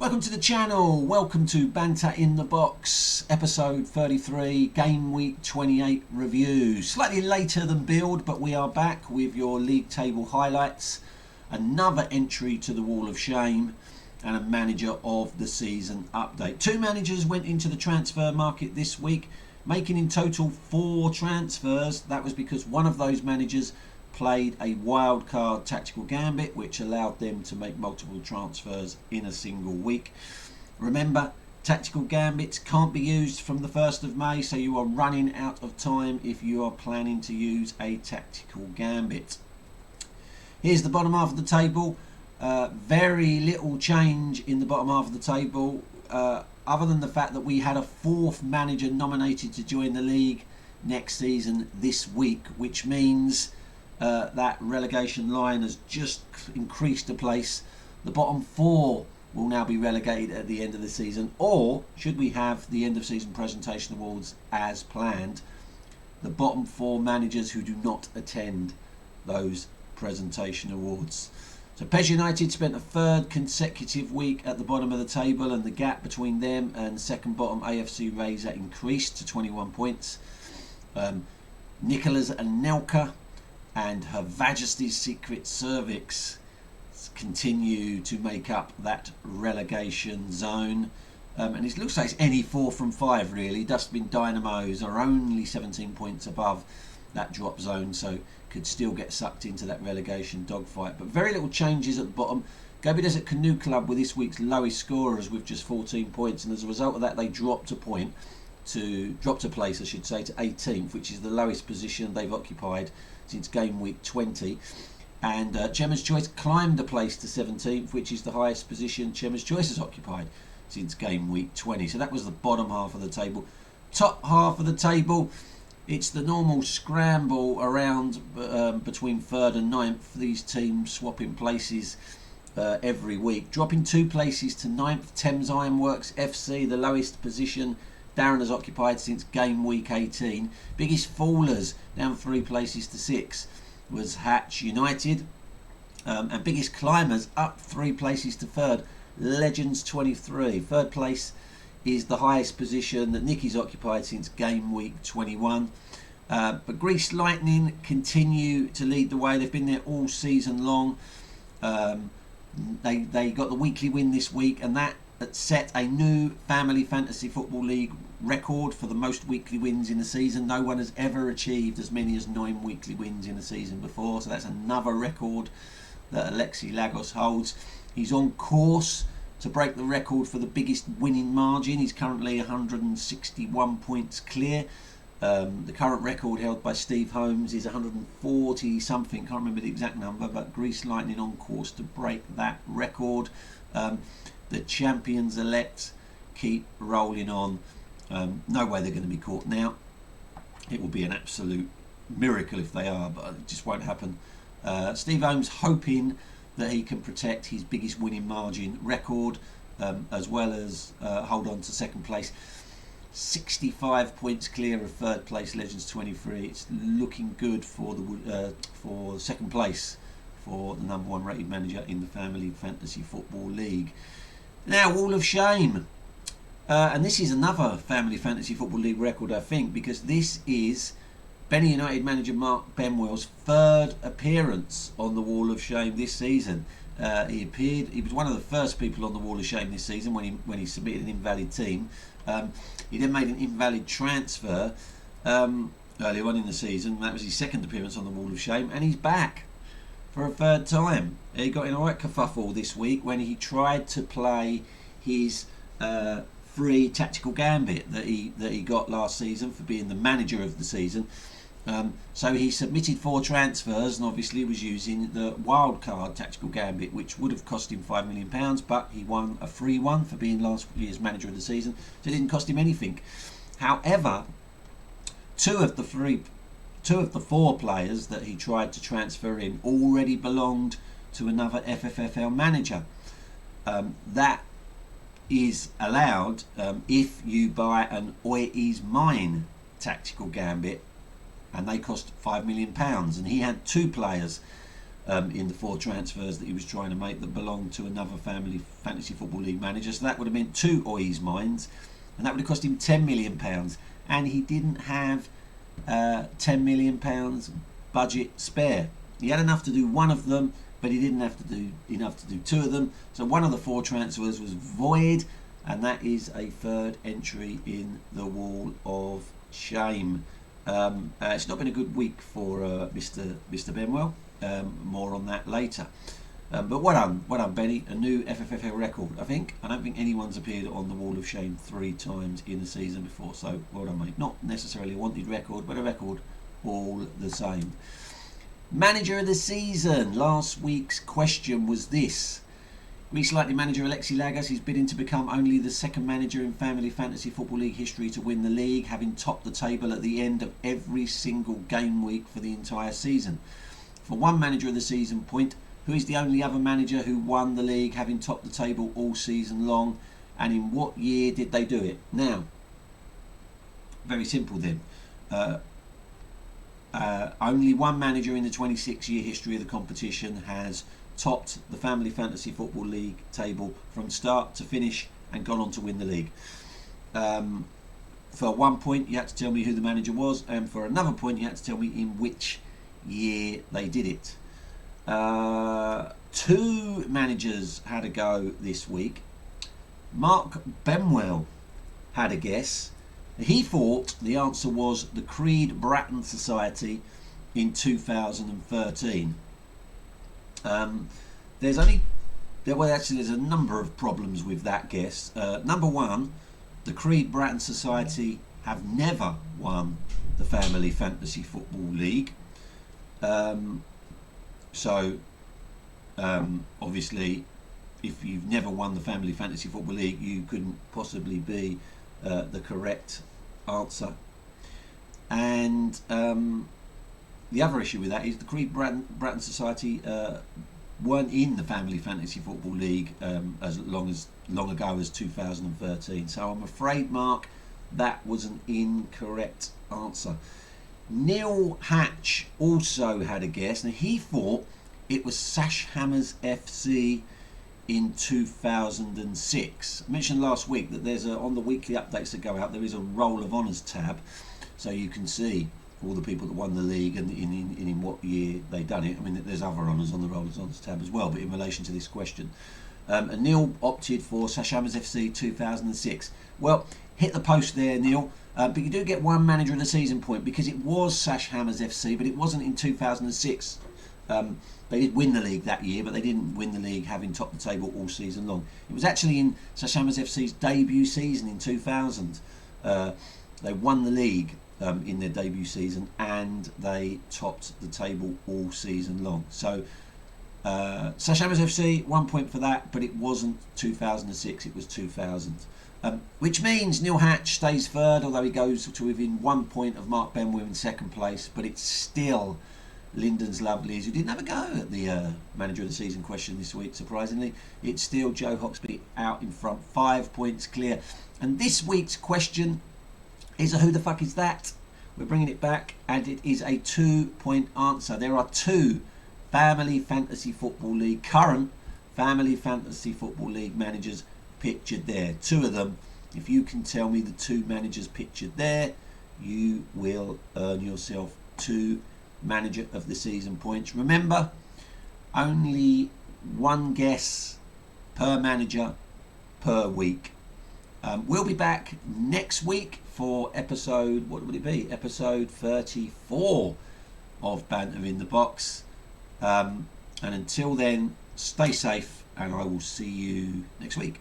Welcome to the channel, welcome to Banter in the Box, episode 33, game week 28 review. Slightly later than build, but we are back with your league table highlights, another entry to the Wall of Shame, and a manager of the season update. Two managers went into the transfer market this week, making in total 4 transfers. That was because one of those managers played a wildcard tactical gambit, which allowed them to make multiple transfers in a single week. Remember, tactical gambits can't be used from the 1st of May, so you are running out of time if you are planning to use a tactical gambit. Here's the bottom half of the table. Very little change in the bottom half of the table, other than the fact that we had a 4th manager nominated to join the league next season this week, which means that relegation line has just increased a place. The bottom 4 will now be relegated at the end of the season, or should we have the end of season presentation awards as planned, the bottom 4 managers who do not attend those presentation awards. So Pez United spent a 3rd consecutive week at the bottom of the table, and the gap between them and second bottom AFC Razor increased to 21 points. Nicholas Anelka and Her Majesty's Secret Cervix continue to make up that relegation zone. And it looks like it's any 4 from 5 really. Dustbin Dynamos are only 17 points above that drop zone, so could still get sucked into that relegation dogfight. But very little changes at the bottom. Gobi Desert Canoe Club were this week's lowest scorers with just 14 points, and as a result of that they dropped a place to 18th, which is the lowest position they've occupied since game week 20. And Gemma's Choice climbed a place to 17th, which is the highest position Gemma's Choice has occupied since game week 20. So that was the bottom half of the table. Top half of the table, it's the normal scramble around between 3rd and 9th. These teams swapping places every week. Dropping 2 places to 9th, Thames Ironworks FC, the lowest position Darren has occupied since game week 18. Biggest fallers down 3 places to 6 was Hatch United. And biggest climbers up 3 places to 3rd, Legends 23. 3rd place is the highest position that Nicky's occupied since game week 21. But Grease Lightning continue to lead the way. They've been there all season long. They got the weekly win this week, and that set a new Family Fantasy Football League record for the most weekly wins in the season. No one has ever achieved as many as 9 weekly wins in a season before, so that's another record that Alexi Lagos holds. He's on course to break the record for the biggest winning margin. He's currently 161 points clear. The current record held by Steve Holmes is 140 something, can't remember the exact number, but Grease Lightning on course to break that record. The champions elect keep rolling on. No way they're going to be caught now. It will be an absolute miracle if they are, but it just won't happen. Steve Holmes hoping that he can protect his biggest winning margin record, as well as hold on to 2nd place. 65 points clear of 3rd place Legends 23. It's looking good for 2nd place for the number 1 rated manager in the Family Fantasy Football League. Now, Wall of Shame. And this is another Family Fantasy Football League record, I think, because this is Benny United manager Mark Benwell's 3rd appearance on the Wall of Shame this season. He was one of the first people on the Wall of Shame this season when he submitted an invalid team. He then made an invalid transfer earlier on in the season. That was his 2nd appearance on the Wall of Shame, and he's back for a 3rd time. He got in a right kerfuffle this week when he tried to play his free tactical gambit that he got last season for being the manager of the season. So he submitted 4 transfers and obviously was using the wildcard tactical gambit, which would have cost him £5 million, but he won a free one for being last year's manager of the season, so it didn't cost him anything. However, two of the 4 players that he tried to transfer in already belonged to another FFFL manager. That is allowed if you buy an Oi Is Mine tactical gambit, and they cost £5 million, and he had 2 players in the 4 transfers that he was trying to make that belonged to another family fantasy football league manager. So that would have meant 2 Oi's mines, and that would have cost him £10 million. And he didn't have £10 million budget spare. He had enough to do one of them, but he didn't have to do enough to do 2 of them. So one of the 4 transfers was void, and that is a 3rd entry in the wall of shame. It's not been a good week for Mr. Benwell. More on that later. But well done, Benny. A new FFFL record, I think. I don't think anyone's appeared on the wall of shame 3 times in the season before. So well done, mate. Not necessarily a wanted record, but a record all the same. Manager of the season. Last week's question was this. Greece Lightning manager Alexi Lagos is bidding to become only the 2nd manager in Family Fantasy Football League history to win the league, having topped the table at the end of every single game week for the entire season. For one manager of the season point, who is the only other manager who won the league, having topped the table all season long, and in what year did they do it? Now, very simple then. Only one manager in the 26-year history of the competition has topped the Family Fantasy Football League table from start to finish and gone on to win the league. For 1 point, you had to tell me who the manager was, and for another point, you had to tell me in which year they did it. 2 managers had a go this week. Mark Benwell had a guess. He thought the answer was the Creed Bratton Society in 2013. There's a number of problems with that guess. Number one, the Creed Bratton Society have never won the Family Fantasy Football League. Obviously, if you've never won the Family Fantasy Football League, you couldn't possibly be the correct answer. And the other issue with that is the Creed Bratton Society weren't in the Family Fantasy Football League as long ago as 2013. So I'm afraid, Mark, that was an incorrect answer. Neil Hatch also had a guess, and he thought it was Sashhammers FC in 2006. I mentioned last week that there's on the weekly updates that go out, there is a Roll of Honours tab, so you can see all the people that won the league and in what year they done it. I mean, there's other honours on the Roll of Honours tab as well, but in relation to this question. And Neil opted for Sashhammers FC 2006. Well, hit the post there, Neil. But you do get one manager of the season point because it was Sashhammers FC, but it wasn't in 2006. They did win the league that year, but they didn't win the league having topped the table all season long. It was actually in Sashhammers FC's debut season in 2000. They won the league in their debut season, and they topped the table all season long. So Sashhammers FC, 1 point for that, but it wasn't 2006, it was 2000. Which means Neil Hatch stays 3rd, although he goes to within 1 point of Mark Benwell in 2nd place, but it's still Lyndon's Lovelies, who didn't have a go at the manager of the season question this week, surprisingly. It's still Joe Hoxby out in front, 5 points clear. And this week's question is a who the fuck is that? We're bringing it back, and it is a 2-point answer. There are 2 Family Fantasy Football League, current Family Fantasy Football League managers pictured there. 2 of them. If you can tell me the 2 managers pictured there, you will earn yourself 2 manager of the season points. Remember, only 1 guess per manager per week. We'll be back next week for episode, what would it be? Episode 34 of Banter in the Box. And until then, stay safe, and I will see you next week.